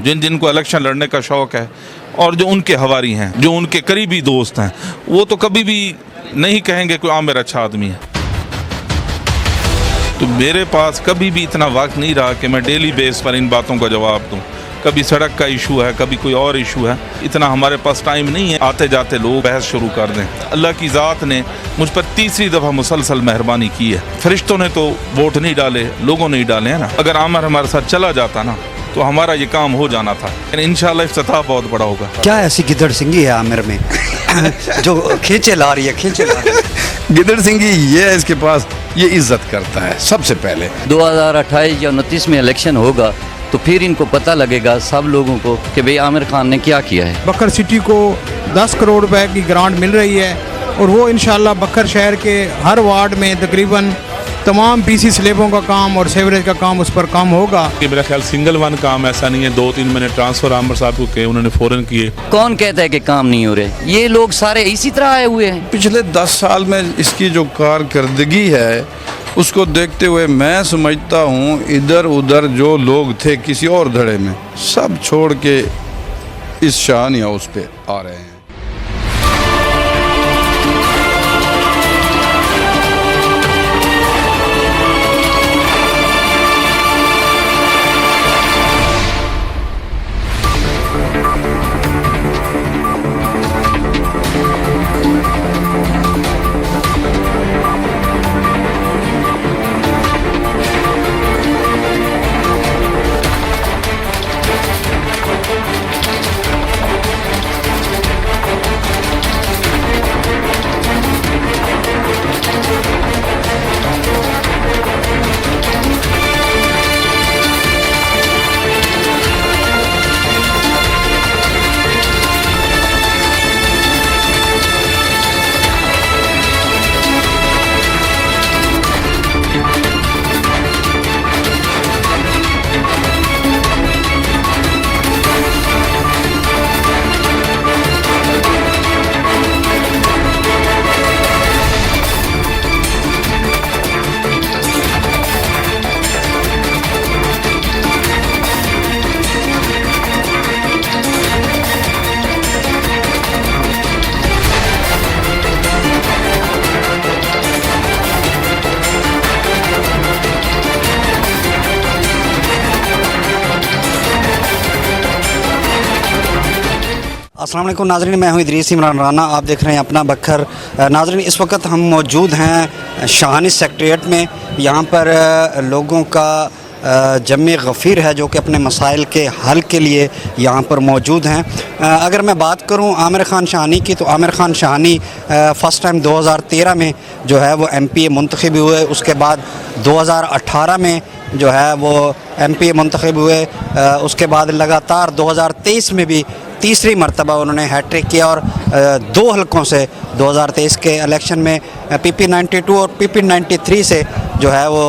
जिन जिनको इलेक्शन लड़ने का शौक़ है और जो उनके हवारी हैं, जो उनके करीबी दोस्त हैं, वो तो कभी भी नहीं कहेंगे कि आमिर अच्छा आदमी है। तो मेरे पास कभी भी इतना वक्त नहीं रहा कि मैं डेली बेस पर इन बातों का जवाब दूं। कभी सड़क का इशू है, कभी कोई और इशू है, इतना हमारे पास टाइम नहीं है आते जाते लोग बहस शुरू कर दें। अल्लाह की ज़ात ने मुझ पर तीसरी दफ़ा मुसलसल मेहरबानी की है। फरिश्तों ने तो वोट नहीं डाले, लोगों ने ही डाले हैं ना। अगर आमिर हमारे साथ चला जाता ना तो हमारा ये काम हो जाना था। इंशाल्लाह इफ्तिताह बहुत बड़ा होगा। क्या ऐसी गिदड़ सिंगी है आमिर में जो खींचे ला रही है? गिदड़ सिंगी ये है, इसके पास ये इज्जत करता है सबसे पहले। 2028 या 29 में इलेक्शन होगा तो फिर इनको पता लगेगा सब लोगों को कि भाई आमिर खान ने क्या किया है। बकर सिटी को 10 करोड़ रुपए की ग्रांट मिल रही है और वो इंशाल्लाह बकर शहर के हर वार्ड में तकरीबन तमाम पीसी स्लेबों का काम और सेवरेज का काम उस पर काम होगा। मेरा ख्याल सिंगल वन काम ऐसा नहीं है, 2-3 महीने ट्रांसफर आमिर साहब को किए, उन्होंने फ़ौरन किए। कौन कहता है कि काम नहीं हो रहे? ये लोग सारे इसी तरह आए हुए हैं। पिछले 10 साल में इसकी जो कारकर्दगी है उसको देखते हुए मैं समझता हूँ इधर उधर जो लोग थे किसी और धड़े में, सब छोड़ के इस शान हाउस पे आ रहे हैं। अस्सलाम वालेकुम नाज़रीन, मैं हूं इदरीस इमरान राना, आप देख रहे हैं अपना बखर। नाज़रीन, इस वक्त हम मौजूद हैं शाहानी सेक्रेटेरिएट में। यहाँ पर लोगों का जमे गफ़ीर है जो कि अपने मसाइल के हल के लिए यहाँ पर मौजूद हैं। अगर मैं बात करूँ आमिर खान शाहानी की, तो आमिर खान शाहानी फ़र्स्ट टाइम 2013 में जो है वो MPA मुंतखब हुए। उसके बाद 2018 में जो है वो MPA मुंतखब हुए। उसके बाद लगातार 2023 में भी तीसरी मरतबा उन्होंने हैट्रिक किया और 2 हलकों से 2023 के इलेक्शन में PP 92 और PP 93 से जो है वो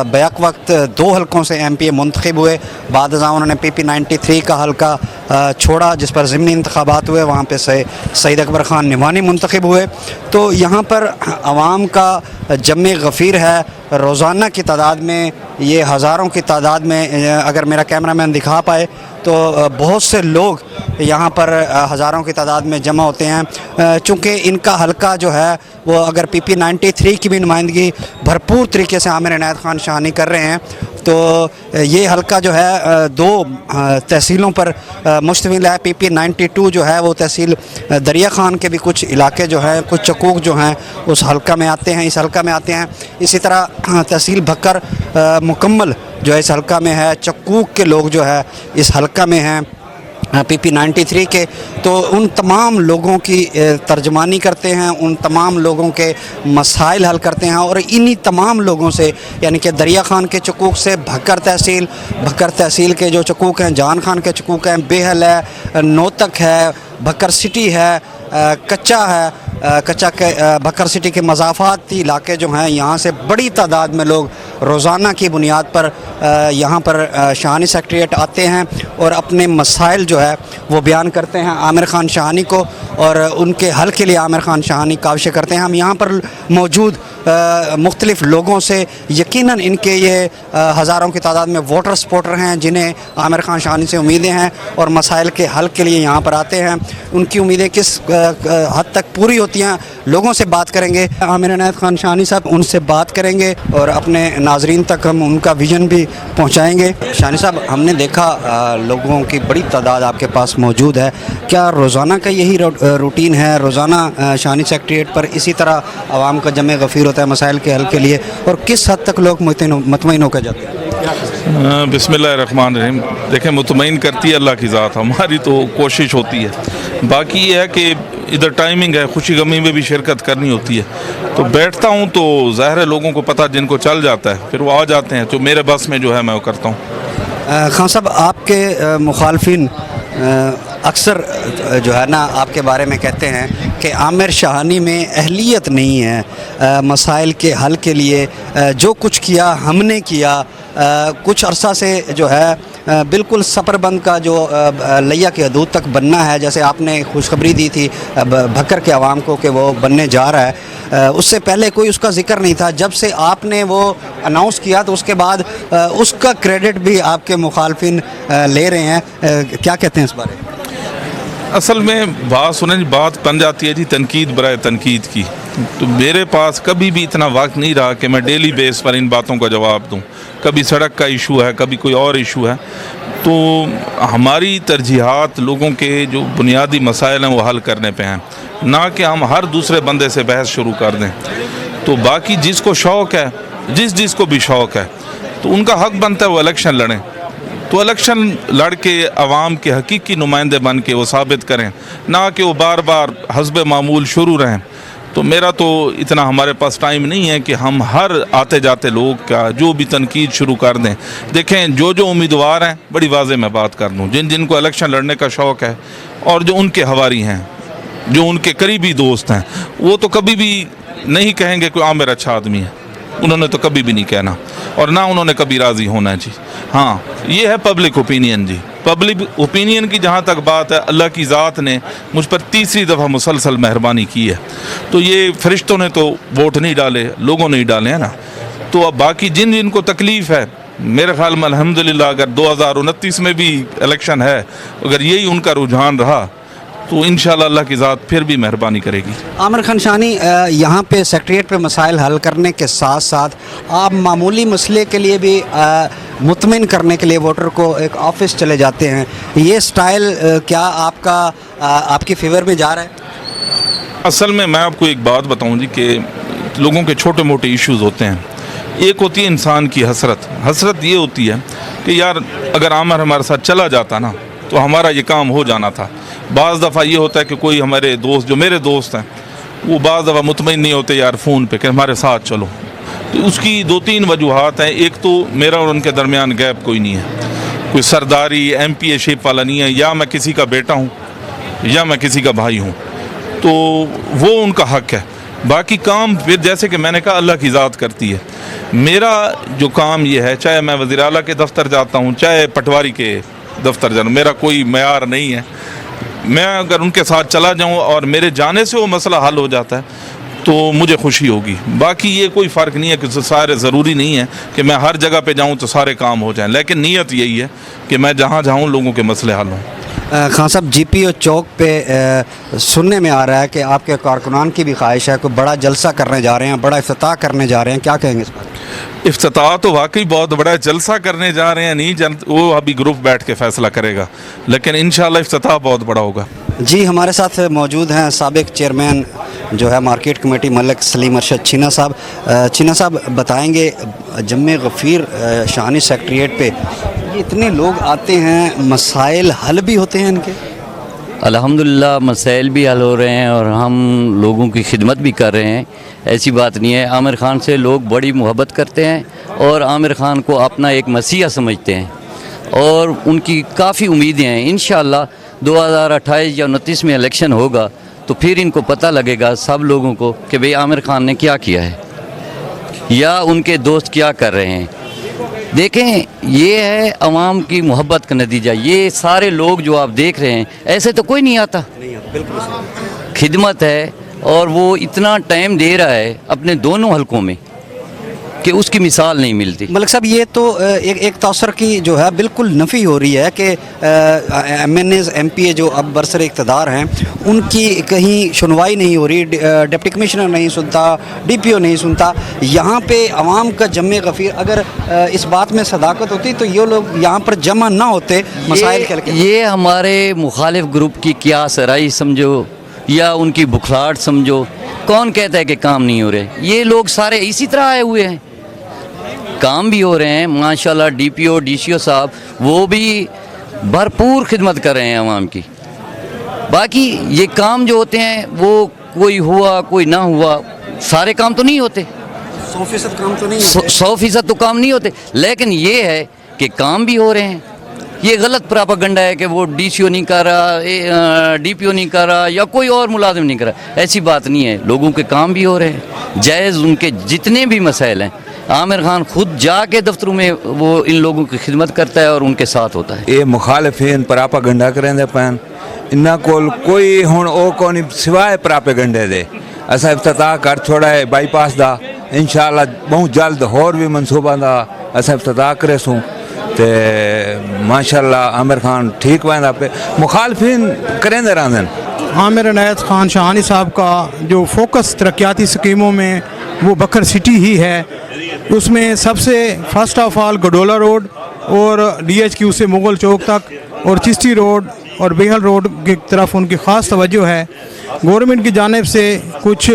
बैक वक्त 2 हलकों से MPA मुंतखब हुए। बाद उन्होंने PP 93 का हलका छोड़ा जिस पर ज़िमनी इंतखाबात हुए, वहाँ पे सईद अकबर ख़ान निवानी मुंतखब हुए। तो यहाँ पर आवाम का जमे गफ़ीर है, रोज़ाना की तादाद में ये हज़ारों की तादाद में, अगर मेरा कैमरामैन दिखा पाए तो बहुत से लोग यहाँ पर हज़ारों की तादाद में जमा होते हैं। चूँकि इनका हलका जो है वो अगर PP 93 की भी नुमाइंदगी भरपूर तरीके से आमिर इनायत ख़ान शाहानी कर रहे हैं, तो ये हलका जो है 2 तहसीलों पर मुश्तमिल है। PP 92 जो है वो तहसील दरिया खान के भी कुछ इलाके जो हैं, कुछ चकूक जो हैं उस हलका में आते हैं, इस हलका में आते हैं। इसी तरह तहसील भक्कर मुकम्मल जो है इस हलका में है। चकूक के लोग जो है इस हलका में हैं PP 93 के। तो उन तमाम लोगों की तर्जमानी करते हैं, उन तमाम लोगों के मसाइल हल करते हैं और इन्हीं तमाम लोगों से, यानी कि दरिया खान के चकूक से भक्कर तहसील के जो चकूक हैं, जान खान के चकूक हैं, बेहल है, नोतक है, भक्कर सिटी है, कच्चा है, भक्कर सिटी के मज़ाफ़ाती इलाके जो हैं, यहाँ से बड़ी तादाद में लोग रोज़ाना की बुनियाद पर यहाँ पर शाहानी सेक्रेटेरिएट आते हैं और अपने मसाइल जो है वो बयान करते हैं आमिर खान शाहानी को। और उनके हल के लिए आमिर खान शाहानी काविशें करते हैं। हम यहाँ पर मौजूद मुख्तलिफ़ लोगों से यकीनन इनके ये हज़ारों की तादाद में वोटर सपोर्टर हैं जिन्हें आमिर खान शाहानी से उम्मीदें हैं और मसाइल के हल के लिए यहाँ पर आते हैं। उनकी उम्मीदें किस हद तक पूरी होती हैं, लोगों से बात करेंगे। आमिर इनायत खान शाहानी साहब, उनसे बात करेंगे और अपने नाजरीन तक हम उनका विजन भी पहुँचाएँगे। शाहानी साहब, हमने देखा लोगों की बड़ी तादाद आपके पास मौजूद है, क्या रोज़ाना का यही रूटीन है? रोज़ाना शाहानी सेक्रेटेरिएट पर इसी तरह आवाम का जमे गफ़ीर होता है मसाइल के हल के लिए, और किस हद तक लोग मुतमईन होकर जाते हैं? बिस्मिल्लाहिर्रहमानिर्रहीम। देखें, मुतमईन करती है अल्लाह की ज़ात, हमारी तो कोशिश होती है। बाकी ये है कि इधर टाइमिंग है, खुशी गमी में भी शिरकत करनी होती है। तो बैठता हूँ तो ज़ाहिर है लोगों को पता, जिनको चल जाता है फिर वो आ जाते हैं, तो मेरे बस में जो है मैं वो करता हूँ। खान साहब, आपके मुखालफिन अक्सर जो है ना आपके बारे में कहते हैं कि आमिर शाहानी में अहलियत नहीं है मसाइल के हल के लिए। जो कुछ किया हमने किया, कुछ अरसा से जो है बिल्कुल सफरबंद का जो लिया के हदूद तक बनना है, जैसे आपने खुशखबरी दी थी भक्कर के अवाम को कि वो बनने जा रहा है, उससे पहले कोई उसका जिक्र नहीं था। जब से आपने वो अनाउंस किया तो उसके बाद उसका क्रेडिट भी आपके मुखालफिन ले रहे हैं। क्या कहते हैं इस बारे में? असल में बात सुने, बात बन जाती है जी तनकीद बराए तनकीद की। तो मेरे पास कभी भी इतना वक्त नहीं रहा कि मैं डेली बेस पर इन बातों का जवाब दूं। कभी सड़क का इशू है, कभी कोई और इशू है, तो हमारी तरजीहात लोगों के जो बुनियादी मसाइल हैं वो हल करने पे हैं, ना कि हम हर दूसरे बंदे से बहस शुरू कर दें। तो बाकी जिसको शौक़ है, जिसको भी शौक़ है, तो उनका हक बनता है वो इलेक्शन लड़ें। तो इलेक्शन लड़ के अवाम के हकीकी नुमाइंदे बन के वो साबित करें, ना कि वो बार बार हस्ब मामूल शुरू रहें। तो मेरा तो इतना हमारे पास टाइम नहीं है कि हम हर आते जाते लोग का जो भी तनकीद शुरू कर दें। देखें, जो उम्मीदवार हैं, बड़ी वाज़ेह मैं बात कर दूँ, जिनको इलेक्शन लड़ने का शौक़ है और जो उनके हवारी हैं, जो उनके करीबी दोस्त हैं, वो तो कभी भी नहीं कहेंगे कि आमिर अच्छा आदमी है। उन्होंने तो कभी भी नहीं कहना और ना उन्होंने कभी राज़ी होना है जी। हाँ, ये है पब्लिक ओपिनियन जी। पब्लिक ओपिनियन की जहाँ तक बात है, अल्लाह की ज़ात ने मुझ पर तीसरी दफ़ा मुसलसल मेहरबानी की है। तो ये फरिश्तों ने तो वोट नहीं डाले, लोगों ने ही डाले हैं ना। तो अब बाकी जिनको तकलीफ़ है, मेरे ख्याल में अल्हम्दुलिल्लाह अगर 2029 में भी इलेक्शन है, अगर यही उनका रुझान रहा तो इंशाअल्लाह अल्लाह की ज़ात फिर भी मेहरबानी करेगी। आमिर खान शाहानी, यहाँ पे सेक्रेटेरिएट पे मसाइल हल करने के साथ साथ आप मामूली मसले के लिए भी मुतमिन करने के लिए वोटर को एक ऑफिस चले जाते हैं। ये स्टाइल क्या आपकी फेवर में जा रहा है? असल में मैं आपको एक बात बताऊं जी कि लोगों के छोटे मोटे इश्यूज़ होते हैं। एक होती है इंसान की हसरत ये होती है कि यार अगर आमिर हमारे साथ चला जाता ना तो हमारा ये काम हो जाना था। बाज़ दफ़ा ये होता है कि कोई हमारे दोस्त, जो मेरे दोस्त हैं, वो बाज़ दफ़ा मुतमईन नहीं होते यार फ़ोन पे कि हमारे साथ चलो। तो उसकी 2-3 वजूहात हैं। एक तो मेरा और उनके दरमियान गैप कोई नहीं है, कोई सरदारी MPA शेप वाला नहीं है। या मैं किसी का बेटा हूँ या मैं किसी का भाई हूँ, तो वो उनका हक है। बाकी काम फिर जैसे कि मैंने कहा अल्लाह की ज़ात करती है। मेरा जो काम ये है, चाहे मैं वज़ीर आला के दफ्तर जाता हूँ, चाहे पटवारी के दफ्तर जाऊँ, मेरा कोई मयार नहीं है। मैं अगर उनके साथ चला जाऊं और मेरे जाने से वो मसला हल हो जाता है तो मुझे खुशी होगी। बाकी ये कोई फ़र्क नहीं है कि सारे ज़रूरी नहीं है कि मैं हर जगह पे जाऊं तो सारे काम हो जाएं, लेकिन नीयत यही है कि मैं जहां जाऊं लोगों के मसले हल हों। खान साहब, GPO चौक पे सुनने में आ रहा है कि आपके कारकुनान की भी ख्वाहिश है, कोई बड़ा जलसा करने जा रहे हैं, बड़ा इफ्तिताह करने जा रहे हैं, क्या कहेंगे इस पर? इफ्तिताह तो वाकई बहुत बड़ा जलसा करने जा रहे हैं, नहीं वो अभी ग्रुप बैठ के फैसला करेगा, लेकिन इंशाल्लाह इफ्तिताह बहुत बड़ा होगा। जी, हमारे साथ मौजूद हैं साबिक चेयरमैन जो है मार्केट कमेटी मलिक सलीम अरशद छीना साहब। छीना साहब, बताएंगे जम्मे गफ़ीर शाहानी सेक्रेटेरिएट पे ये इतने लोग आते हैं, मसाइल हल भी होते हैं इनके? अल्हम्दुलिल्लाह मसाइल भी हल हो रहे हैं और हम लोगों की खिदमत भी कर रहे हैं। ऐसी बात नहीं है, आमिर खान से लोग बड़ी मोहब्बत करते हैं और आमिर खान को अपना एक मसीहा समझते हैं और उनकी काफ़ी उम्मीदें हैं। इंशाअल्लाह 2028 या 29 में इलेक्शन होगा तो फिर इनको पता लगेगा सब लोगों को कि भाई आमिर खान ने क्या किया है या उनके दोस्त क्या कर रहे हैं। देखें ये है अवाम की मोहब्बत का नतीजा। ये सारे लोग जो आप देख रहे हैं ऐसे तो कोई नहीं आता, खिदमत है और वो इतना टाइम दे रहा है अपने दोनों हलकों में कि उसकी मिसाल नहीं मिलती। मलिक साहब, ये तो एक तौसर की जो है बिल्कुल नफ़ी हो रही है कि MNAs MPA जो अब बरसर इक़्तिदार हैं उनकी कहीं सुनवाई नहीं हो रही, डिप्टी कमिश्नर नहीं सुनता, DPO नहीं सुनता। यहाँ पे अवाम का जम्मे गफ़ीर, अगर इस बात में सदाकत होती तो ये लोग यहाँ पर जमा ना होते मसाइल के लेके। ये हमारे मुखालिफ ग्रुप की क्या सराई समझो या उनकी बुखलाहट समझो, कौन कहता है कि काम नहीं हो रहे? ये लोग सारे इसी तरह आए हुए हैं, काम भी हो रहे हैं माशाल्लाह। DPO DCO साहब वो भी भरपूर खिदमत कर रहे हैं आवाम की। बाकी ये काम जो होते हैं वो कोई हुआ कोई ना हुआ, सारे काम तो नहीं होते, 100% काम तो नहीं होते। 100% तो काम नहीं होते, लेकिन ये है कि काम भी हो रहे हैं। ये गलत प्रोपेगेंडा है कि वो DCO नहीं कर रहा, DPO नहीं कर रहा या कोई और मुलाजिम नहीं कर रहा। ऐसी बात नहीं है, लोगों के काम भी हो रहे हैं जायज़। उनके जितने भी मसाइल हैं आमिर खान खुद जाके दफ्तरों में वो इन लोगों की खिदमत करता है और उनके साथ होता है। ये मुखालिफिन प्रापेगेंडा करेंदे पैन, इन्ना कोल कोई हुण ओ कोनी सिवाय प्रापेगेंडे दे। असा इफ्तिताह कर छोड़ा है बाईपास दा, इंशाअल्लाह बहुत जल्द होर भी मनसूबा दा असा इफ्तिताह करे सूं ते माशाअल्लाह आमिर खान ठीक वेंदा पे। मुखालिफिन करेंदे रहंदन। आमिर इनायत खान शाहानी साहब का जो फोकस तरक्याती स्कीमों में वो बकर सिटी ही है। उसमें सबसे फर्स्ट ऑफ ऑल गडोला रोड और DHQ से मुगल चौक तक और चिश्ती रोड और बेहल रोड की तरफ उनकी ख़ास तवज्जो है। गवर्नमेंट की जानिब से कुछ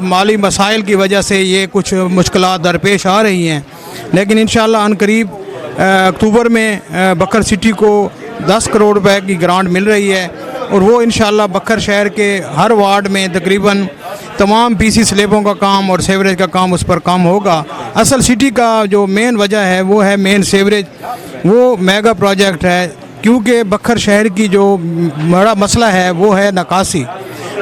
माली मसाइल की वजह से ये कुछ मुश्किलात दरपेश आ रही हैं, लेकिन इंशाअल्लाह अनकरीब अक्टूबर में बकर सिटी को 10 करोड़ रुपए की ग्रांट मिल रही है और वो इंशाअल्लाह बकर शहर के हर वार्ड में तकरीबन तमाम PC स्लेबों का काम और सेवरेज का काम उस पर काम होगा। असल सिटी का जो मेन वजह है वो है मेन सेवरेज, वो मेगा प्रोजेक्ट है क्योंकि बकर शहर की जो बड़ा मसला है वो है नकासी।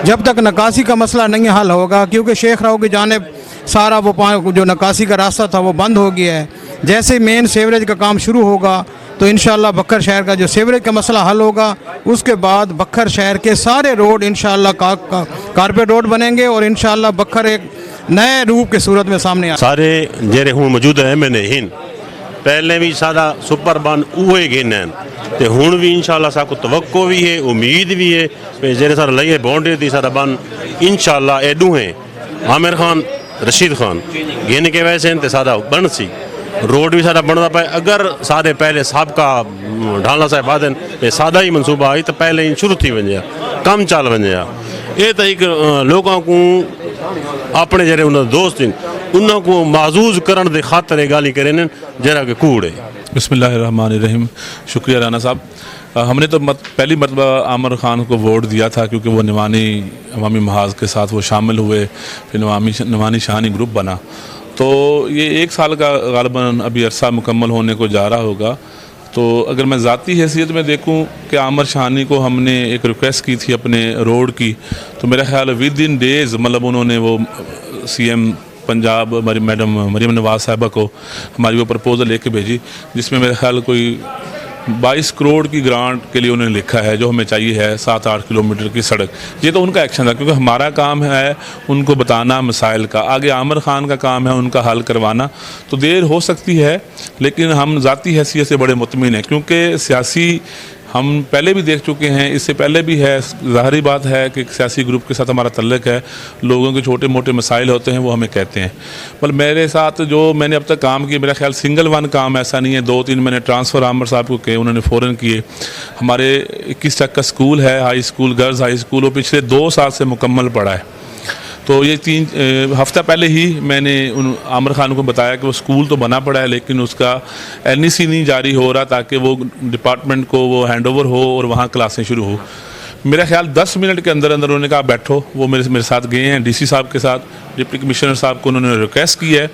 जब तक नकासी का मसला नहीं हल होगा, क्योंकि शेख राव की जानिब सारा वो जो नकासी का रास्ता था वो बंद हो गया है, जैसे मेन सेवरेज का काम शुरू होगा तो इंशाअल्लाह बकर शहर का जो सेवरेज का मसला हल होगा, उसके बाद बकर शहर के सारे रोड इंशाअल्लाह कारपेट रोड बनेंगे और इंशाअल्लाह बकर एक नए रूप के सूरत में सामने आ। सारे जेरे हुण मौजूद MNA हिन, पहले भी सादा सुपर बन उहे गिन हैं ते हुण भी इंशाअल्लाह साको तवक्को भी है, उम्मीद भी है कि जेरे सारा लइए बाउंड्री दी सादा बन इंशाअल्लाह एडू हैं आमिर खान रशीद खान गिन के वैसे ते सादा बन सी रोड भी सारा बनता पाए। अगर सारे पहले सबका ढाला साहब आदन पे सादा ही मनसूबा आई तो पहले ही शुरू थी वञे कम चल वञे। ये तो एक लोगों को अपने जरे उन दोस्त उन्होंने को माजूज करने दे खातर ये गाली करें जरा के कूड़े। बिस्मिल्लाहिर्रहमानिर्रहीम। शुक्रिया राना साहब। हमने तो पहली मरतबा आमिर खान को वोट दिया था क्योंकि वो नवानी अवामी महाज के साथ वो शामिल हुए, फिर नवानी शाहानी ग्रुप बना। तो ये 1 साल का गालिबन अभी अरसा मुकम्मल होने को जा रहा होगा। तो अगर मैं ज़ाती हैसियत में देखूं कि आमिर शाहानी को हमने एक रिक्वेस्ट की थी अपने रोड की, तो मेरा ख्याल विद इन डेज़ मतलब उन्होंने वो CM पंजाब मैडम मरीम नवाज साहिबा को हमारी वो प्रपोज़ल लेके भेजी, जिसमें मेरा ख्याल कोई 22 करोड़ की ग्रांट के लिए उन्होंने लिखा है जो हमें चाहिए है 7-8 किलोमीटर की सड़क। ये तो उनका एक्शन था क्योंकि हमारा काम है उनको बताना मसाइल का, आगे आमिर खान का काम है उनका हल करवाना। तो देर हो सकती है लेकिन हम ज़ाती हैसियत से बड़े मुतमिन हैं क्योंकि सियासी हम पहले भी देख चुके हैं, इससे पहले भी है, ज़ाहिरी बात है कि सियासी ग्रुप के साथ हमारा तल्लुक़ है, लोगों के छोटे मोटे मसाइल होते हैं वो हमें कहते हैं। मतलब मेरे साथ जो मैंने अब तक काम किया, मेरा ख्याल सिंगल वन काम ऐसा नहीं है, 2-3 मैंने ट्रांसफ़र आमिर साहब को किए, उन्होंने फ़ौरन किए। हमारे 21 तक का स्कूल है, high school, girls high school, वो पिछले 2 साल से मुकम्मल पड़ा है। तो ये 3 हफ़्ता पहले ही मैंने उन आमिर खान को बताया कि वो स्कूल तो बना पड़ा है लेकिन उसका NEC नहीं जारी हो रहा ताकि वो डिपार्टमेंट को वो हैंडओवर हो और वहाँ क्लासें शुरू हो। मेरा ख्याल 10 मिनट के अंदर अंदर उन्होंने कहा बैठो। वो मेरे साथ गए हैं DC साहब के साथ, डिप्टी कमिश्नर साहब को उन्होंने रिक्वेस्ट की है,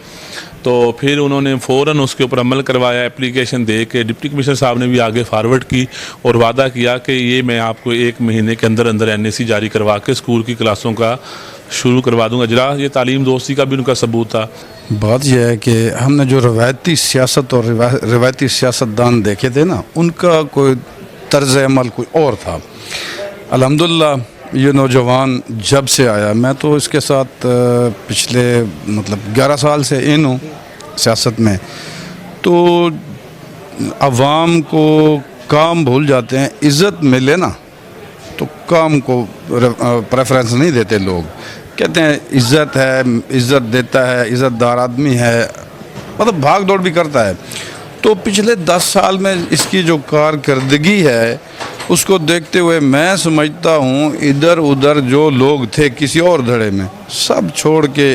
तो फिर उन्होंने फ़ौरन उसके ऊपर अमल करवाया। एप्लीकेशन दे के डिप्टी कमिश्नर साहब ने भी आगे फारवर्ड की और वादा किया कि ये मैं आपको 1 महीने के अंदर अंदर NAC जारी करवा के स्कूल की क्लासों का शुरू करवा दूंगा इजरा। ये तालीम दोस्ती का भी उनका सबूत था। बात यह है कि हमने जो रवायती सियासत और रवायती सियासतदान देखे थे ना, उनका कोई तर्ज अमल कोई और था। अल्हम्दुलिल्लाह ये नौजवान जब से आया, मैं तो इसके साथ पिछले मतलब 11 साल से इन हूँ सियासत में, तो अवाम को काम भूल जाते हैं। इज़्ज़त मिले ना तो काम को प्रेफरेंस नहीं देते लोग। कहते हैं इज़्ज़त है, इज़्ज़त देता है, इज़्ज़तदार आदमी है, मतलब भाग दौड़ भी करता है। तो पिछले 10 साल में इसकी जो कारकर्दगी है उसको देखते हुए मैं समझता हूँ इधर उधर जो लोग थे किसी और धड़े में, सब छोड़ के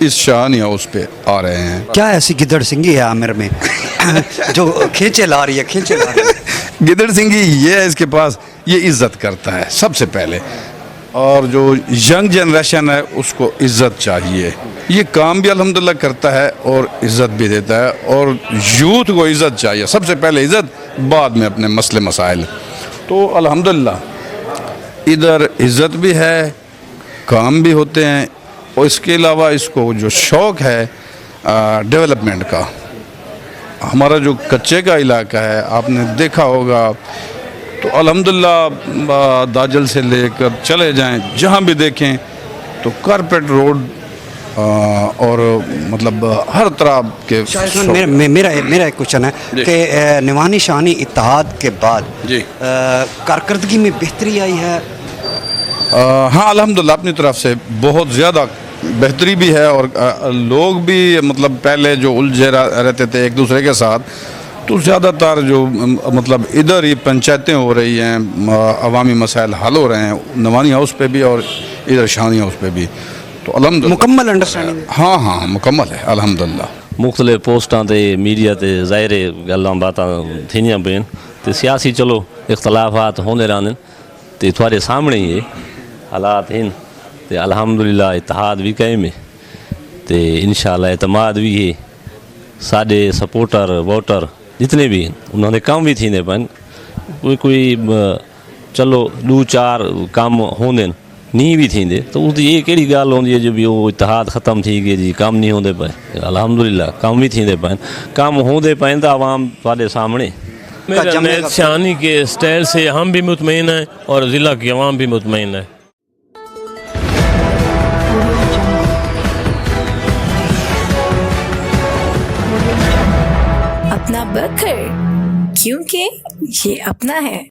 इस शाहानी हाउस पे आ रहे हैं। क्या ऐसी गिदड़ सिंगी है आमिर में जो खींचे ला रही है? गिदड़ सिंगी ये है, इसके पास ये इज़्ज़त करता है सबसे पहले, और जो यंग जनरेशन है उसको इज़्ज़त चाहिए। ये काम भी अल्हम्दुलिल्लाह करता है और इज़्ज़त भी देता है, और यूथ को इज़्ज़त चाहिए, सबसे पहले इज़्ज़त, बाद में अपने मसले मसाइल। तो अल्हम्दुलिल्लाह इधर इज़्ज़त भी है, काम भी होते हैं, और इसके अलावा इसको जो शौक़ है डेवलपमेंट का। हमारा जो कच्चे का इलाका है आपने देखा होगा, तो अल्हम्दुलिल्लाह दाजल से लेकर चले जाएं जहां भी देखें तो कारपेट रोड और मतलब हर तरह के। मेरा एक क्वेश्चन है कि निवानी शाहानी इत्तेहाद के बाद जी कारकर्दगी में बेहतरी आई है? हाँ अल्हम्दुलिल्लाह अपनी तरफ से बहुत ज़्यादा बेहतरी भी है, और लोग भी मतलब पहले जो उलझे रहते थे एक दूसरे के साथ, तो ज़्यादातर जो मतलब इधर ही पंचायतें हो रही हैं, अवामी मसाइल हल हो रहे हैं, नवानी हाउस पे भी और इधर शाहानी हाउस पे भी। तो अल्हम्दुलिल्लाह मुकम्मल अंडरस्टैंडिंग। हाँ मुकम्मल है अल्हम्दुलिल्लाह। मुख्तलिफ पोस्टां ते मीडिया ते ज़ाहिर गल्लां बातां थियां पेन, ते सियासी चलो इख्तलाफात होंदे रहंदे, ते थुआढ़े सामने ही हालात हैं, ते अल्हम्दुलिल्लाह इत्तेहाद भी कायम है, ते इंशाअल्लाह एतमाद भी है। साडे सपोर्टर वोटर जितने भी उन्होंने काम भी थींदे पन, कोई चलो 2-4 काम होंदे नहीं भी थींदे, तो उसकी ये केड़ी गाल होंदी है जो भी वो इत्तेहाद ख़त्म थी गए जी, काम नहीं होंदे पे। अल्हम्दुलिल्लाह काम भी थींदे पन, काम होंदे पन तो आवाम थोड़े सामने। मेरा नैत शाहानी के स्टाइल से हम भी मुतमईन हैं और ज़िला की आवाम भी मुतमईन है। अपना बखर, क्योंकि ये अपना है।